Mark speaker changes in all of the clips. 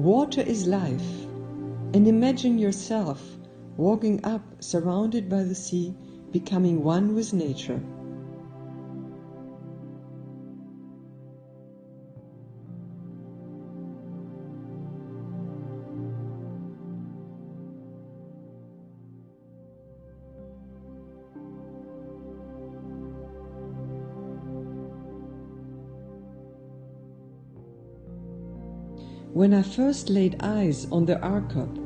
Speaker 1: Water is life, and imagine yourself walking up surrounded by the sea, becoming one with nature. When I first laid eyes on the Arkup,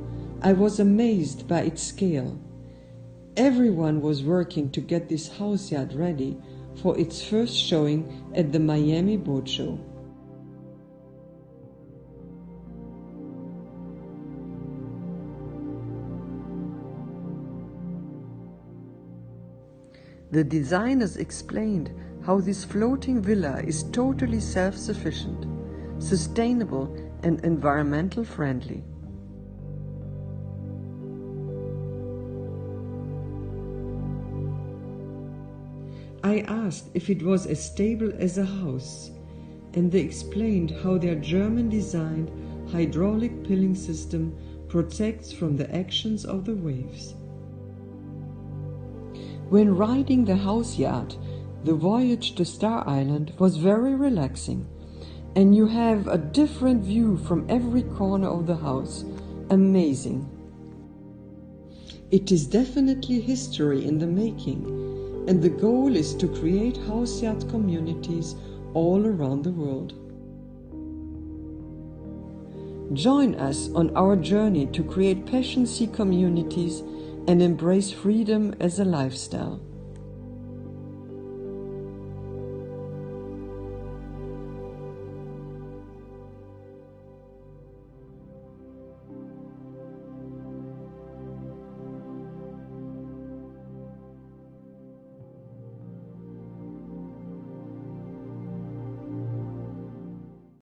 Speaker 1: I was amazed by its scale. Everyone was working to get this house yacht ready for its first showing at the Miami Boat Show. The designers explained how this floating villa is totally self-sufficient, sustainable and environmental friendly. I asked if it was as stable as a house, and they explained how their German-designed hydraulic pilling system protects from the actions of the waves. When riding the house yacht, the voyage to Star Island was very relaxing, and you have a different view from every corner of the house. Amazing. It is definitely history in the making, and the goal is to create house yacht communities all around the world. Join us on our journey to create passion sea communities and embrace freedom as a lifestyle.